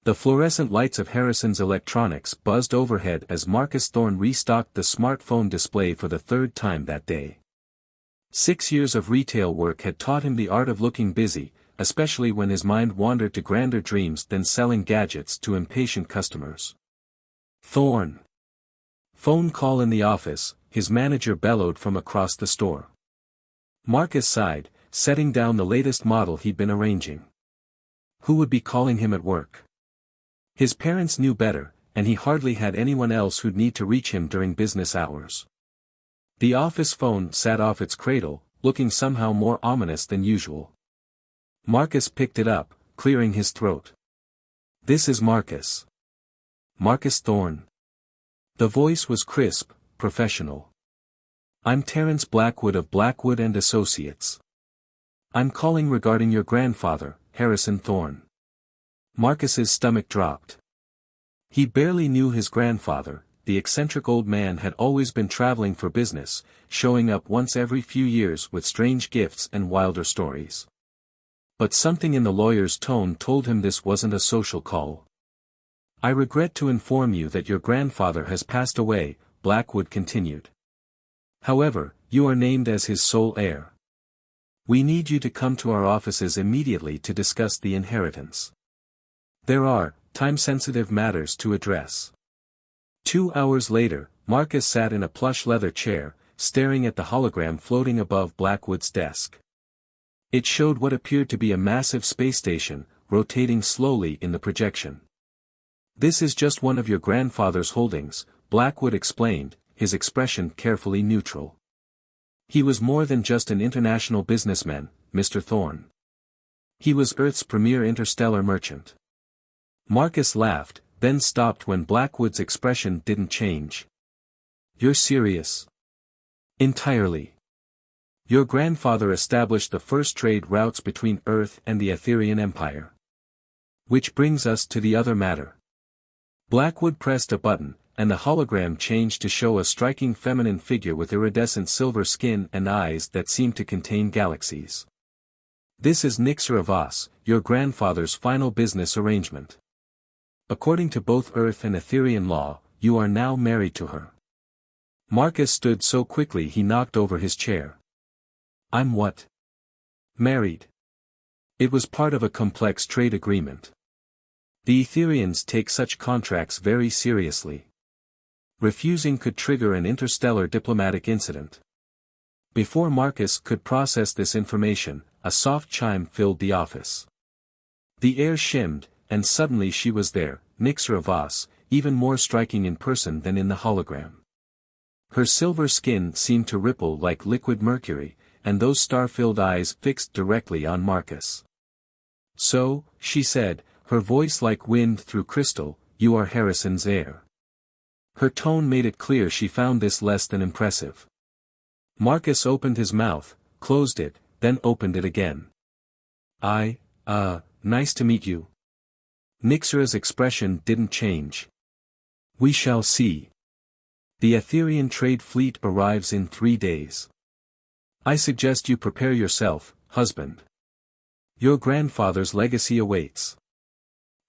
The fluorescent lights of Harrison's electronics buzzed overhead as Marcus Thorne restocked the smartphone display for the third time that day. 6 years of retail work had taught him the art of looking busy, especially when his mind wandered to grander dreams than selling gadgets to impatient customers. Thorne. Phone call in the office, his manager bellowed from across the store. Marcus sighed, setting down the latest model he'd been arranging. Who would be calling him at work? His parents knew better, and he hardly had anyone else who'd need to reach him during business hours. The office phone sat off its cradle, looking somehow more ominous than usual. Marcus picked it up, clearing his throat. This is Marcus. Marcus Thorne. The voice was crisp, professional. I'm Terence Blackwood of Blackwood and Associates. I'm calling regarding your grandfather, Harrison Thorne. Marcus's stomach dropped. He barely knew his grandfather. The eccentric old man had always been traveling for business, showing up once every few years with strange gifts and wilder stories. But something in the lawyer's tone told him this wasn't a social call. I regret to inform you that your grandfather has passed away, Blackwood continued. However, you are named as his sole heir. We need you to come to our offices immediately to discuss the inheritance. There are time-sensitive matters to address. 2 hours later, Marcus sat in a plush leather chair, staring at the hologram floating above Blackwood's desk. It showed what appeared to be a massive space station, rotating slowly in the projection. This is just one of your grandfather's holdings, Blackwood explained, his expression carefully neutral. He was more than just an international businessman, Mr. Thorne. He was Earth's premier interstellar merchant. Marcus laughed, then stopped when Blackwood's expression didn't change. You're serious? Entirely. Your grandfather established the first trade routes between Earth and the Etherean Empire. Which brings us to the other matter. Blackwood pressed a button, and the hologram changed to show a striking feminine figure with iridescent silver skin and eyes that seemed to contain galaxies. This is Nixera Voss, your grandfather's final business arrangement. According to both Earth and Etherean law, you are now married to her. Marcus stood so quickly he knocked over his chair. I'm what? Married. It was part of a complex trade agreement. The Etherians take such contracts very seriously. Refusing could trigger an interstellar diplomatic incident. Before Marcus could process this information, a soft chime filled the office. The air shimmed, and suddenly she was there, Nixera Voss, even more striking in person than in the hologram. Her silver skin seemed to ripple like liquid mercury, and those star-filled eyes fixed directly on Marcus. So, she said, her voice like wind through crystal, you are Harrison's heir. Her tone made it clear she found this less than impressive. Marcus opened his mouth, closed it, then opened it again. Nice to meet you. Nixera's expression didn't change. We shall see. The Etherian trade fleet arrives in 3 days. I suggest you prepare yourself, husband. Your grandfather's legacy awaits.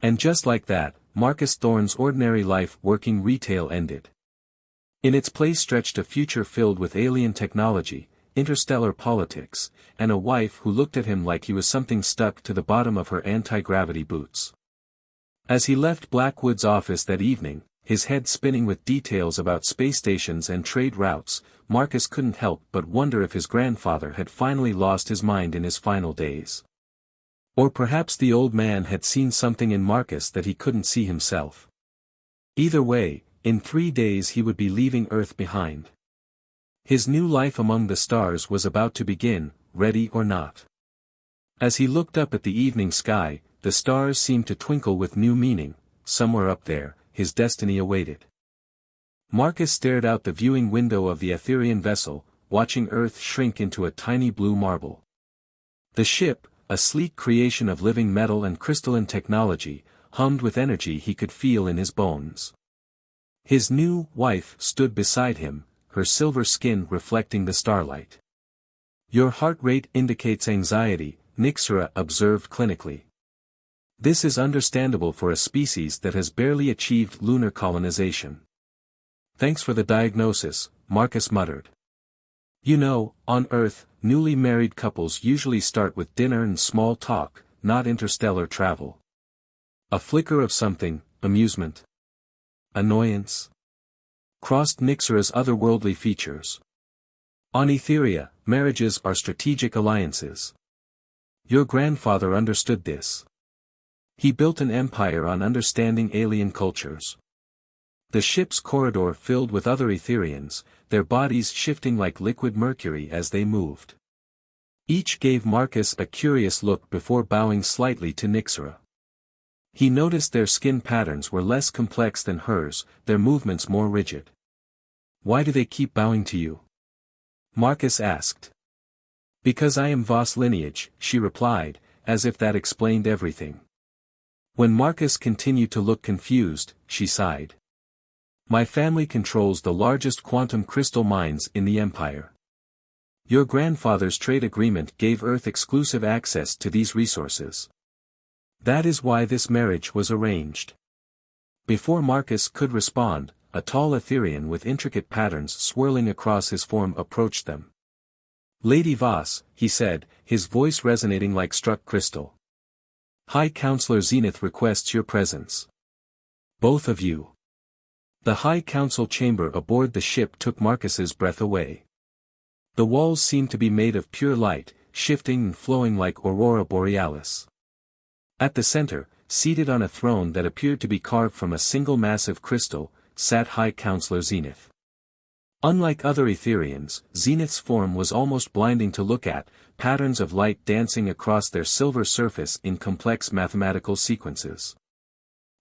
And just like that, Marcus Thorne's ordinary life working retail ended. In its place stretched a future filled with alien technology, interstellar politics, and a wife who looked at him like he was something stuck to the bottom of her anti-gravity boots. As he left Blackwood's office that evening, his head spinning with details about space stations and trade routes, Marcus couldn't help but wonder if his grandfather had finally lost his mind in his final days. Or perhaps the old man had seen something in Marcus that he couldn't see himself. Either way, in 3 days he would be leaving Earth behind. His new life among the stars was about to begin, ready or not. As he looked up at the evening sky, the stars seemed to twinkle with new meaning. Somewhere up there, his destiny awaited. Marcus stared out the viewing window of the Etherian vessel, watching Earth shrink into a tiny blue marble. The ship, a sleek creation of living metal and crystalline technology, hummed with energy he could feel in his bones. His new wife stood beside him, her silver skin reflecting the starlight. Your heart rate indicates anxiety, Nixera observed clinically. This is understandable for a species that has barely achieved lunar colonization. Thanks for the diagnosis, Marcus muttered. You know, on Earth, newly married couples usually start with dinner and small talk, not interstellar travel. A flicker of something, amusement. Annoyance. Crossed Nixera's otherworldly features. On Etheria, marriages are strategic alliances. Your grandfather understood this. He built an empire on understanding alien cultures. The ship's corridor filled with other Etherians, their bodies shifting like liquid mercury as they moved. Each gave Marcus a curious look before bowing slightly to Nixera. He noticed their skin patterns were less complex than hers, their movements more rigid. Why do they keep bowing to you? Marcus asked. Because I am Voss lineage, she replied, as if that explained everything. When Marcus continued to look confused, she sighed. My family controls the largest quantum crystal mines in the Empire. Your grandfather's trade agreement gave Earth exclusive access to these resources. That is why this marriage was arranged. Before Marcus could respond, a tall Etherian with intricate patterns swirling across his form approached them. Lady Voss, he said, his voice resonating like struck crystal. High Counselor Zenith requests your presence. Both of you. The High Council chamber aboard the ship took Marcus's breath away. The walls seemed to be made of pure light, shifting and flowing like Aurora Borealis. At the center, seated on a throne that appeared to be carved from a single massive crystal, sat High Counselor Zenith. Unlike other Etherians, Zenith's form was almost blinding to look at, patterns of light dancing across their silver surface in complex mathematical sequences.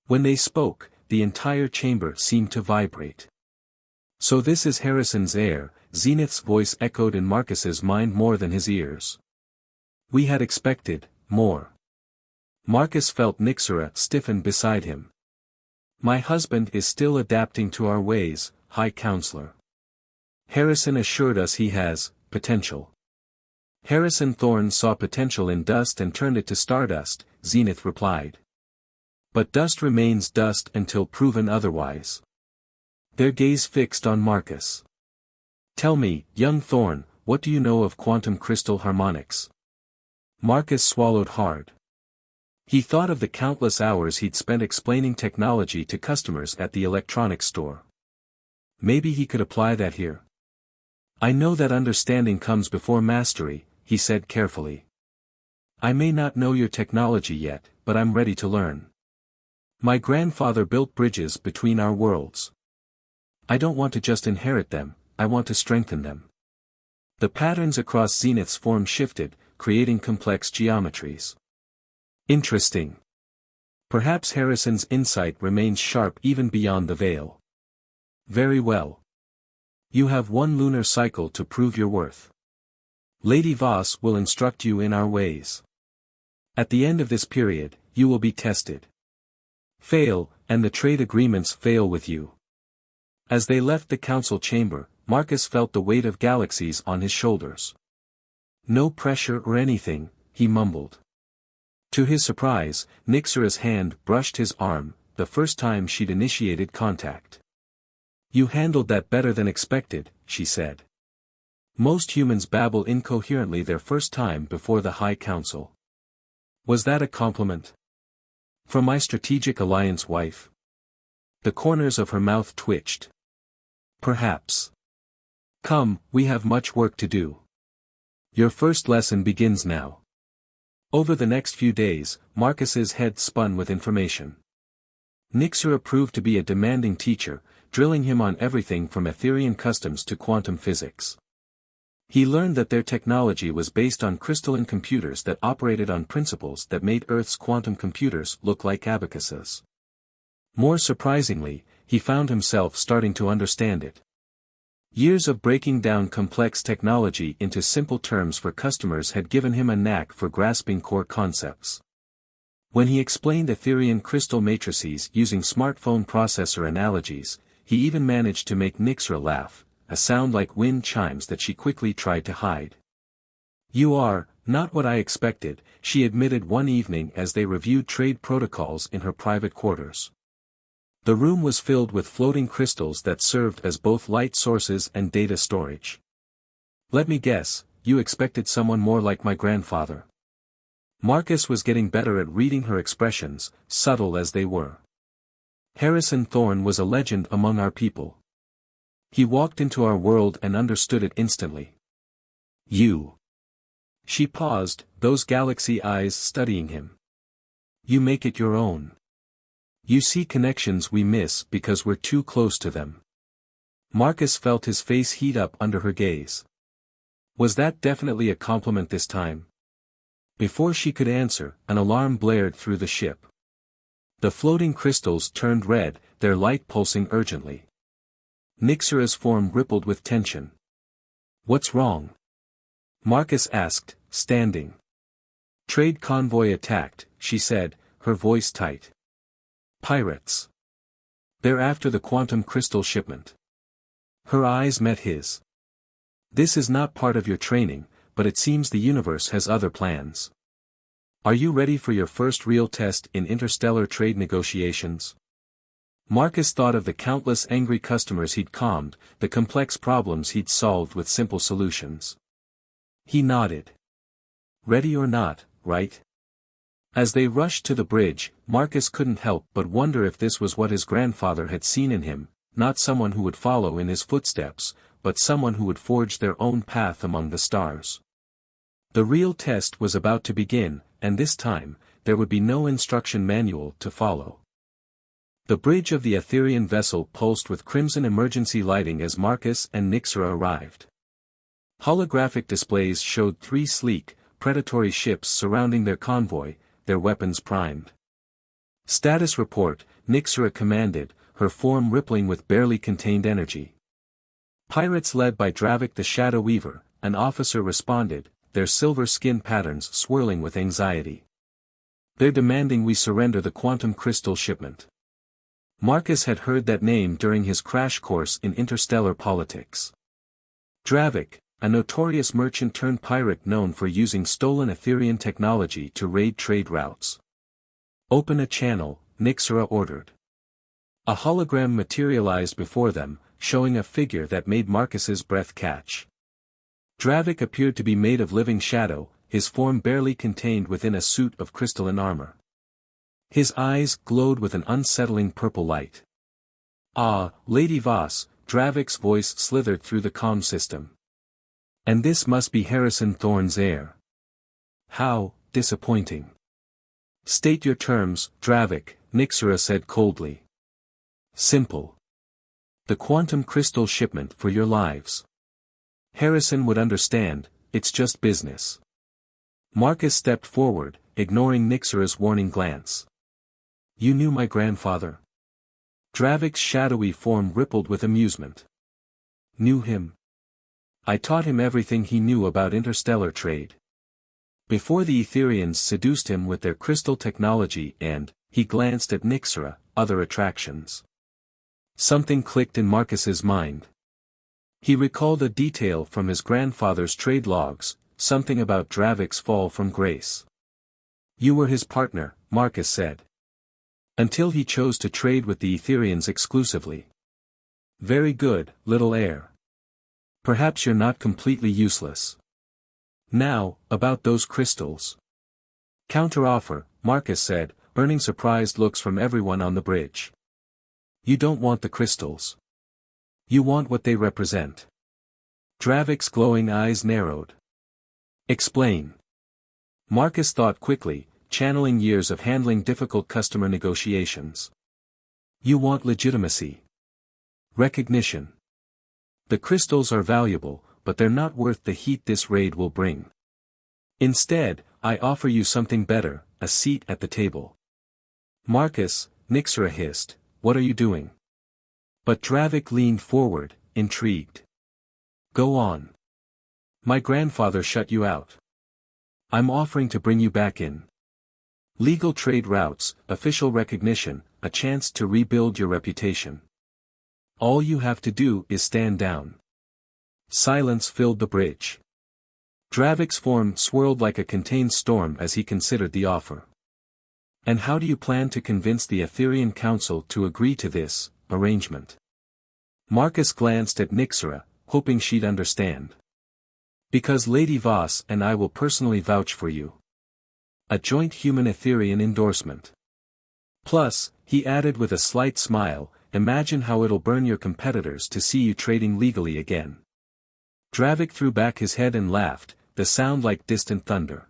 When they spoke, the entire chamber seemed to vibrate. So this is Harrison's heir, Zenith's voice echoed in Marcus's mind more than his ears. We had expected more. Marcus felt Nixera stiffen beside him. My husband is still adapting to our ways, High Counselor. Harrison assured us he has potential. Harrison Thorne saw potential in dust and turned it to stardust, Zenith replied. But dust remains dust until proven otherwise. Their gaze fixed on Marcus. Tell me, young Thorne, what do you know of quantum crystal harmonics? Marcus swallowed hard. He thought of the countless hours he'd spent explaining technology to customers at the electronics store. Maybe he could apply that here. I know that understanding comes before mastery, he said carefully. I may not know your technology yet, but I'm ready to learn. My grandfather built bridges between our worlds. I don't want to just inherit them, I want to strengthen them. The patterns across Zenith's form shifted, creating complex geometries. Interesting. Perhaps Harrison's insight remains sharp even beyond the veil. Very well. You have one lunar cycle to prove your worth. Lady Voss will instruct you in our ways. At the end of this period, you will be tested. Fail, and the trade agreements fail with you. As they left the council chamber, Marcus felt the weight of galaxies on his shoulders. No pressure or anything, he mumbled. To his surprise, Nixera's hand brushed his arm, the first time she'd initiated contact. You handled that better than expected, she said. Most humans babble incoherently their first time before the High Council. Was that a compliment? From my strategic alliance wife? The corners of her mouth twitched. Perhaps. Come, we have much work to do. Your first lesson begins now. Over the next few days, Marcus's head spun with information. Nixera proved to be a demanding teacher, drilling him on everything from Etherian customs to quantum physics. He learned that their technology was based on crystalline computers that operated on principles that made Earth's quantum computers look like abacuses. More surprisingly, he found himself starting to understand it. Years of breaking down complex technology into simple terms for customers had given him a knack for grasping core concepts. When he explained Etherian crystal matrices using smartphone processor analogies, he even managed to make Nixera laugh, a sound like wind chimes that she quickly tried to hide. You are, Not what I expected, she admitted one evening as they reviewed trade protocols in her private quarters. The room was filled with floating crystals that served as both light sources and data storage. Let me guess, you expected someone more like my grandfather. Marcus was getting better at reading her expressions, subtle as they were. Harrison Thorne was a legend among our people. He walked into our world and understood it instantly. You. She paused, those galaxy eyes studying him. You make it your own. You see connections we miss because we're too close to them. Marcus felt his face heat up under her gaze. Was that definitely a compliment this time? Before she could answer, an alarm blared through the ship. The floating crystals turned red, their light pulsing urgently. Nixera's form rippled with tension. What's wrong? Marcus asked, standing. Trade convoy attacked, she said, her voice tight. Pirates. They're after the quantum crystal shipment. Her eyes met his. This is not part of your training, but it seems the universe has other plans. Are you ready for your first real test in interstellar trade negotiations? Marcus thought of the countless angry customers he'd calmed, the complex problems he'd solved with simple solutions. He nodded. Ready or not, right? As they rushed to the bridge, Marcus couldn't help but wonder if this was what his grandfather had seen in him, not someone who would follow in his footsteps, but someone who would forge their own path among the stars. The real test was about to begin, and this time, there would be no instruction manual to follow. The bridge of the Etherean vessel pulsed with crimson emergency lighting as Marcus and Nixera arrived. Holographic displays showed 3 sleek, predatory ships surrounding their convoy, their weapons primed. Status report, Nixera commanded, her form rippling with barely contained energy. Pirates led by Dravik the Shadow Weaver, an officer responded, their silver skin patterns swirling with anxiety. They're demanding we surrender the quantum crystal shipment. Marcus had heard that name during his crash course in interstellar politics. Dravik, a notorious merchant-turned-pirate known for using stolen Etherean technology to raid trade routes. Open a channel, Nixera ordered. A hologram materialized before them, showing a figure that made Marcus's breath catch. Dravik appeared to be made of living shadow, his form barely contained within a suit of crystalline armor. His eyes glowed with an unsettling purple light. Ah, Lady Voss, Dravik's voice slithered through the comm system. And this must be Harrison Thorne's heir. How disappointing. State your terms, Dravik, Nixera said coldly. Simple. The quantum crystal shipment for your lives. Harrison would understand, it's just business. Marcus stepped forward, ignoring Nixera's warning glance. You knew my grandfather? Dravik's shadowy form rippled with amusement. Knew him. I taught him everything he knew about interstellar trade. Before the Etherians seduced him with their crystal technology and, he glanced at Nixera, other attractions. Something clicked in Marcus's mind. He recalled a detail from his grandfather's trade logs, something about Dravik's fall from grace. You were his partner, Marcus said. Until he chose to trade with the Etherians exclusively. Very good, little heir. Perhaps you're not completely useless. Now, about those crystals. Counteroffer, Marcus said, earning surprised looks from everyone on the bridge. You don't want the crystals. You want what they represent. Dravik's glowing eyes narrowed. Explain. Marcus thought quickly, channeling years of handling difficult customer negotiations. You want legitimacy. Recognition. The crystals are valuable, but they're not worth the heat this raid will bring. Instead, I offer you something better, a seat at the table. Marcus, Nixera hissed, what are you doing? But Dravik leaned forward, intrigued. Go on. My grandfather shut you out. I'm offering to bring you back in. Legal trade routes, official recognition, a chance to rebuild your reputation. All you have to do is stand down. Silence filled the bridge. Dravik's form swirled like a contained storm as he considered the offer. And how do you plan to convince the Aetherian Council to agree to this arrangement? Marcus glanced at Nyxera, hoping she'd understand. Because Lady Voss and I will personally vouch for you. A joint human-Aetherian endorsement. Plus, he added with a slight smile, imagine how it'll burn your competitors to see you trading legally again. Dravik threw back his head and laughed, the sound like distant thunder.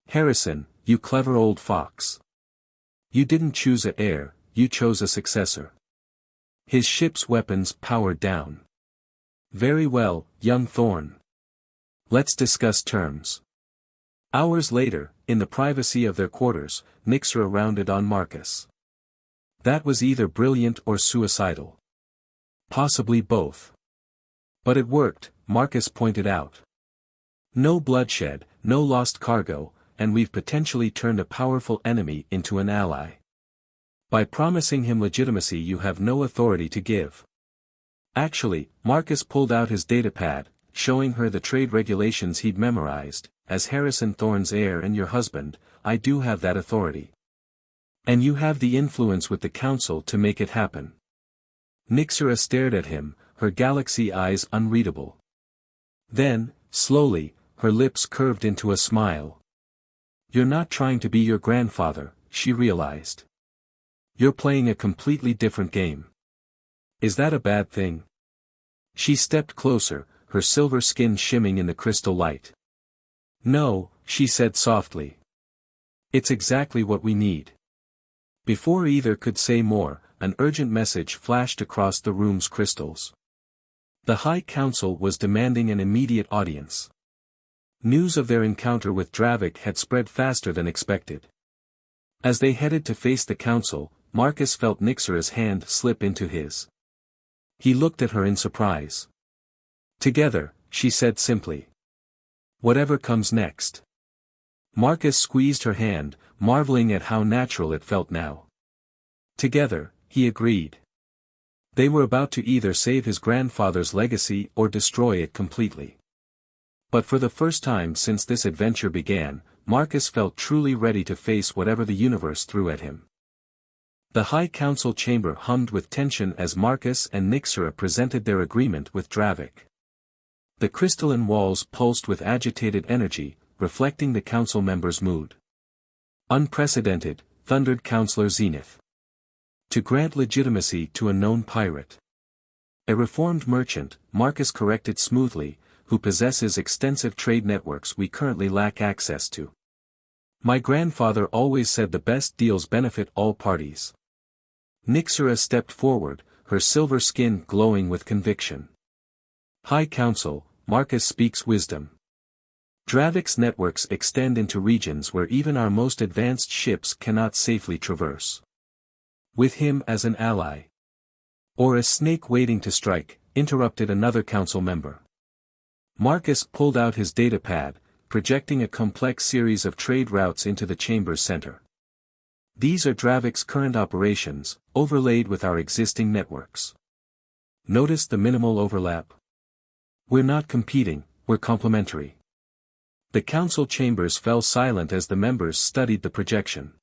Harrison, you clever old fox. You didn't choose an heir, you chose a successor. His ship's weapons powered down. Very well, young Thorn. Let's discuss terms. Hours later, in the privacy of their quarters, Nyxera rounded on Marcus. That was either brilliant or suicidal. Possibly both. But it worked, Marcus pointed out. No bloodshed, no lost cargo, and we've potentially turned a powerful enemy into an ally. By promising him legitimacy you have no authority to give. Actually, Marcus pulled out his datapad, showing her the trade regulations he'd memorized. As Harrison Thorne's heir and your husband, I do have that authority. And you have the influence with the council to make it happen. Nyxera stared at him, her galaxy eyes unreadable. Then, slowly, her lips curved into a smile. You're not trying to be your grandfather, she realized. You're playing a completely different game. Is that a bad thing? She stepped closer, her silver skin shimming in the crystal light. No, she said softly. It's exactly what we need. Before either could say more, an urgent message flashed across the room's crystals. The High Council was demanding an immediate audience. News of their encounter with Dravik had spread faster than expected. As they headed to face the council, Marcus felt Nyxera's hand slip into his. He looked at her in surprise. Together, she said simply. Whatever comes next. Marcus squeezed her hand, marveling at how natural it felt now. Together, he agreed. They were about to either save his grandfather's legacy or destroy it completely. But for the first time since this adventure began, Marcus felt truly ready to face whatever the universe threw at him. The High Council chamber hummed with tension as Marcus and Nyxera presented their agreement with Dravik. The crystalline walls pulsed with agitated energy, reflecting the council members' mood. Unprecedented, thundered Counselor Zenith. To grant legitimacy to a known pirate. A reformed merchant, Marcus corrected smoothly, who possesses extensive trade networks we currently lack access to. My grandfather always said the best deals benefit all parties. Nyxera stepped forward, her silver skin glowing with conviction. High Council, Marcus speaks wisdom. Dravik's networks extend into regions where even our most advanced ships cannot safely traverse. With him as an ally. Or a snake waiting to strike, interrupted another council member. Marcus pulled out his datapad, projecting a complex series of trade routes into the chamber's center. These are Dravik's current operations, overlaid with our existing networks. Notice the minimal overlap? We're not competing, we're complementary. The council chambers fell silent as the members studied the projection.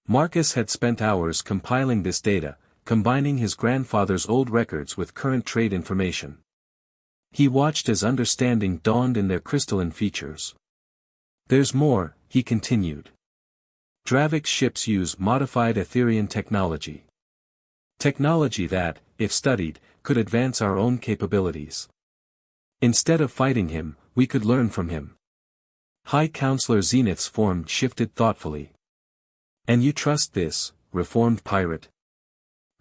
Marcus had spent hours compiling this data, combining his grandfather's old records with current trade information. He watched as understanding dawned in their crystalline features. There's more, he continued. Dravik's ships use modified Aetherian technology. Technology that, if studied, could advance our own capabilities. Instead of fighting him, we could learn from him. High Counselor Zenith's form shifted thoughtfully. And you trust this, reformed pirate?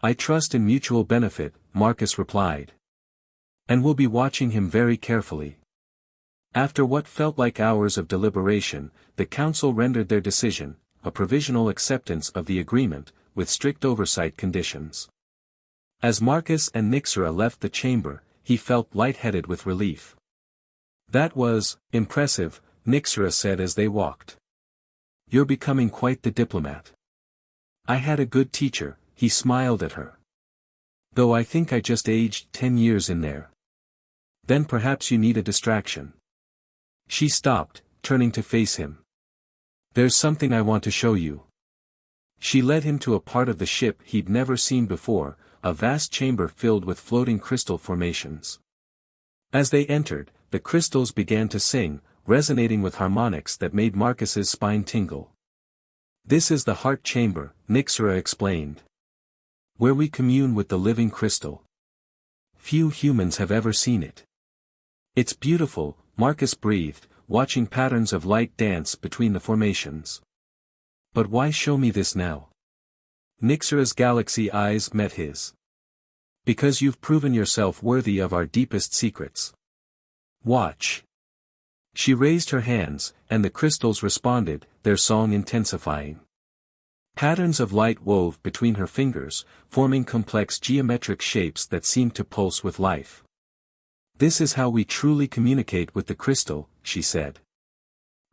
I trust in mutual benefit, Marcus replied. And we'll be watching him very carefully. After what felt like hours of deliberation, the council rendered their decision, a provisional acceptance of the agreement, with strict oversight conditions. As Marcus and Nyxera left the chamber, he felt lightheaded with relief. That was impressive, Nyxera said as they walked. You're becoming quite the diplomat. I had a good teacher, he smiled at her. Though I think I just aged 10 years in there. Then perhaps you need a distraction. She stopped, turning to face him. There's something I want to show you. She led him to a part of the ship he'd never seen before, a vast chamber filled with floating crystal formations. As they entered, the crystals began to sing, resonating with harmonics that made Marcus's spine tingle. This is the heart chamber, Nixera explained. Where we commune with the living crystal. Few humans have ever seen it. It's beautiful, Marcus breathed, watching patterns of light dance between the formations. But why show me this now? Nixera's galaxy eyes met his. Because you've proven yourself worthy of our deepest secrets. Watch. She raised her hands, and the crystals responded, their song intensifying. Patterns of light wove between her fingers, forming complex geometric shapes that seemed to pulse with life. This is how we truly communicate with the crystal, she said.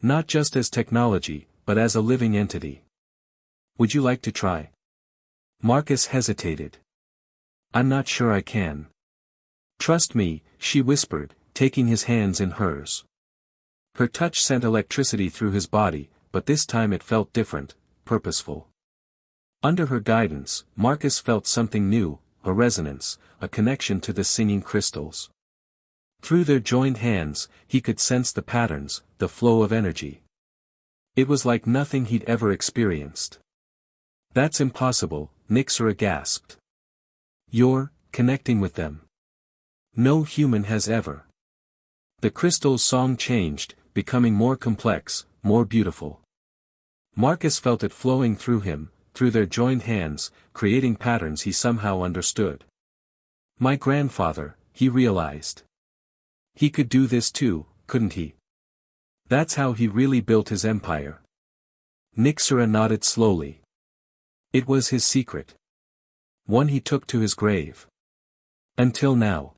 Not just as technology, but as a living entity. Would you like to try? Marcus hesitated. I'm not sure I can. Trust me, she whispered, taking his hands in hers. Her touch sent electricity through his body, but this time it felt different, purposeful. Under her guidance, Marcus felt something new, a resonance, a connection to the singing crystals. Through their joined hands, he could sense the patterns, the flow of energy. It was like nothing he'd ever experienced. That's impossible, Nixera gasped. You're connecting with them. No human has ever. The crystal's song changed, becoming more complex, more beautiful. Marcus felt it flowing through him, through their joined hands, creating patterns he somehow understood. My grandfather, he realized. He could do this too, couldn't he? That's how he really built his empire. Nixera nodded slowly. It was his secret. One he took to his grave. Until now.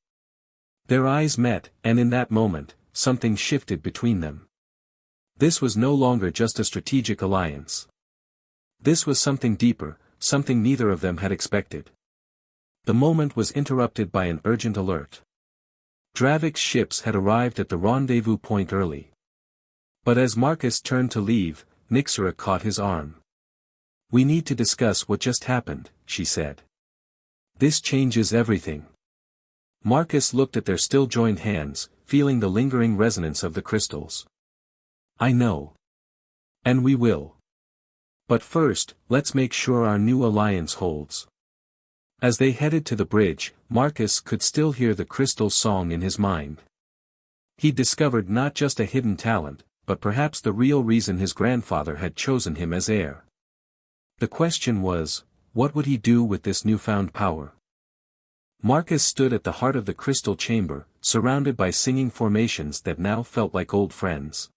Their eyes met, and in that moment, something shifted between them. This was no longer just a strategic alliance. This was something deeper, something neither of them had expected. The moment was interrupted by an urgent alert. Dravik's ships had arrived at the rendezvous point early. But as Marcus turned to leave, Nixera caught his arm. We need to discuss what just happened, she said. This changes everything. Marcus looked at their still joined hands, feeling the lingering resonance of the crystals. I know. And we will. But first, let's make sure our new alliance holds. As they headed to the bridge, Marcus could still hear the crystal song in his mind. He'd discovered not just a hidden talent, but perhaps the real reason his grandfather had chosen him as heir. The question was, what would he do with this newfound power? Marcus stood at the heart of the crystal chamber, surrounded by singing formations that now felt like old friends.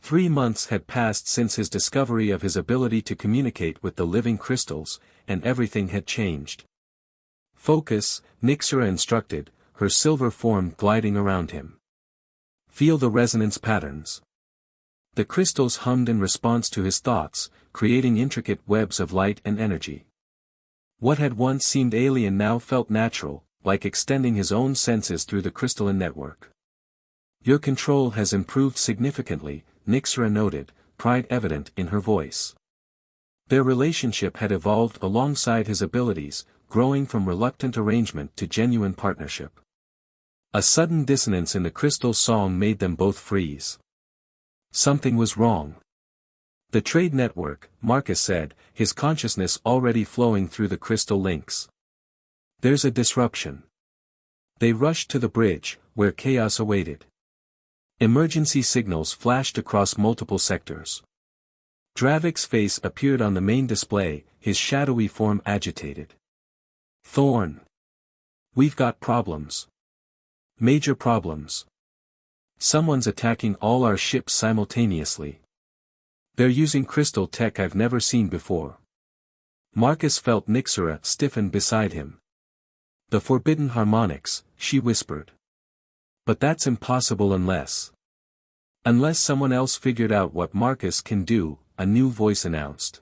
3 months had passed since his discovery of his ability to communicate with the living crystals, and everything had changed. Focus, Nixera instructed, her silver form gliding around him. Feel the resonance patterns. The crystals hummed in response to his thoughts, creating intricate webs of light and energy. What had once seemed alien now felt natural, like extending his own senses through the crystalline network. Your control has improved significantly, Nixera noted, pride evident in her voice. Their relationship had evolved alongside his abilities, growing from reluctant arrangement to genuine partnership. A sudden dissonance in the crystal song made them both freeze. Something was wrong. The trade network, Marcus said, his consciousness already flowing through the crystal links. There's a disruption. They rushed to the bridge, where chaos awaited. Emergency signals flashed across multiple sectors. Dravik's face appeared on the main display, his shadowy form agitated. Thorn. We've got problems. Major problems. Someone's attacking all our ships simultaneously. They're using crystal tech I've never seen before. Marcus felt Nixera stiffen beside him. The forbidden harmonics, she whispered. But that's impossible unless someone else figured out what Marcus can do, a new voice announced.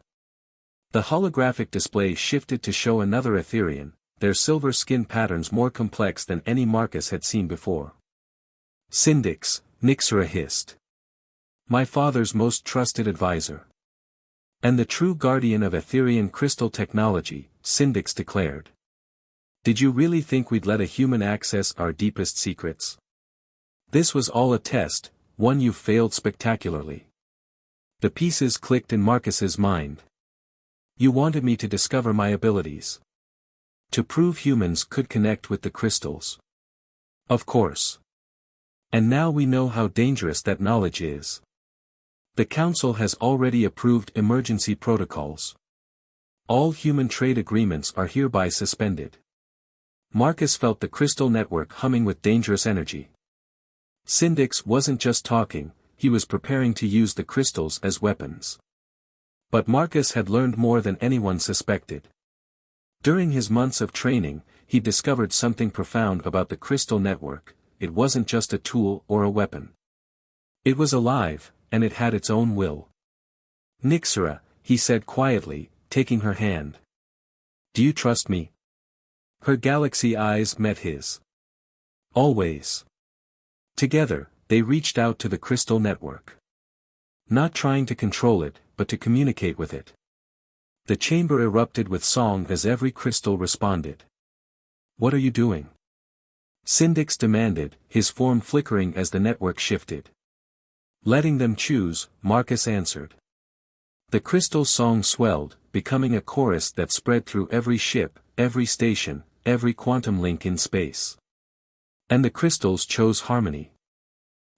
The holographic display shifted to show another Etherian, their silver skin patterns more complex than any Marcus had seen before. Syndix, Nyxera hissed. My father's most trusted advisor. And the true guardian of Etherian crystal technology, Syndix declared. Did you really think we'd let a human access our deepest secrets? This was all a test, one you failed spectacularly. The pieces clicked in Marcus's mind. You wanted me to discover my abilities. To prove humans could connect with the crystals. Of course. And now we know how dangerous that knowledge is. The Council has already approved emergency protocols. All human trade agreements are hereby suspended. Marcus felt the crystal network humming with dangerous energy. Syndix wasn't just talking, he was preparing to use the crystals as weapons. But Marcus had learned more than anyone suspected. During his months of training, he discovered something profound about the crystal network. It wasn't just a tool or a weapon. It was alive, and it had its own will. Nyxera, he said quietly, taking her hand. Do you trust me? Her galaxy eyes met his. Always. Together, they reached out to the crystal network. Not trying to control it, but to communicate with it. The chamber erupted with song as every crystal responded. What are you doing? Syndix demanded, his form flickering as the network shifted. Letting them choose, Marcus answered. The crystal song swelled, becoming a chorus that spread through every ship, every station, every quantum link in space. And the crystals chose harmony.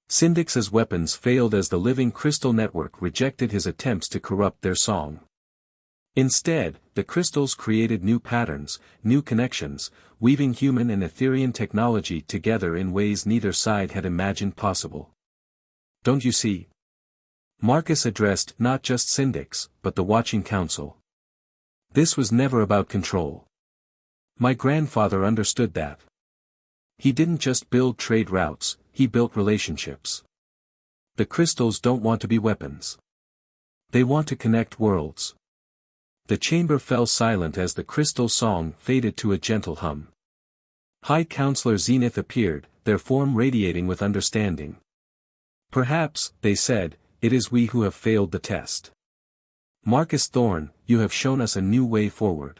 Syndix's weapons failed as the living crystal network rejected his attempts to corrupt their song. Instead, the crystals created new patterns, new connections, weaving human and Etherian technology together in ways neither side had imagined possible. Don't you see? Marcus addressed not just Syndix, but the watching council. This was never about control. My grandfather understood that. He didn't just build trade routes, he built relationships. The crystals don't want to be weapons. They want to connect worlds. The chamber fell silent as the crystal song faded to a gentle hum. High Counselor Zenith appeared, their form radiating with understanding. Perhaps, they said, it is we who have failed the test. Marcus Thorne, you have shown us a new way forward.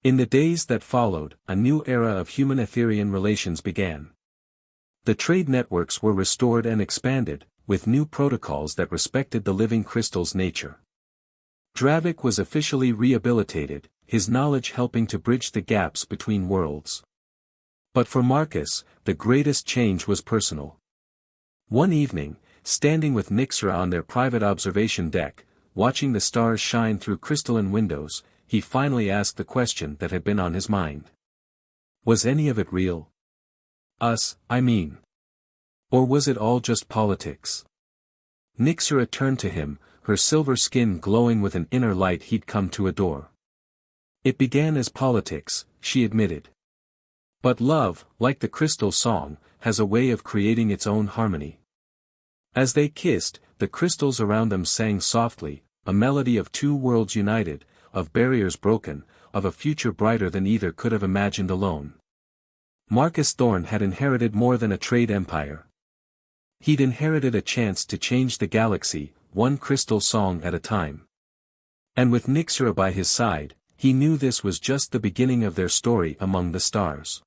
In the days that followed, a new era of human-Etherian relations began. The trade networks were restored and expanded, with new protocols that respected the living crystal's nature. Dravik was officially rehabilitated, his knowledge helping to bridge the gaps between worlds. But for Marcus, the greatest change was personal. One evening, standing with Nyxera on their private observation deck, watching the stars shine through crystalline windows, he finally asked the question that had been on his mind. Was any of it real? Us, I mean. Or was it all just politics? Nyxera turned to him, her silver skin glowing with an inner light he'd come to adore. It began as politics, she admitted. But love, like the crystal song, has a way of creating its own harmony. As they kissed, the crystals around them sang softly, a melody of two worlds united, of barriers broken, of a future brighter than either could have imagined alone. Marcus Thorne had inherited more than a trade empire. He'd inherited a chance to change the galaxy, one crystal song at a time. And with Nyxera by his side, he knew this was just the beginning of their story among the stars.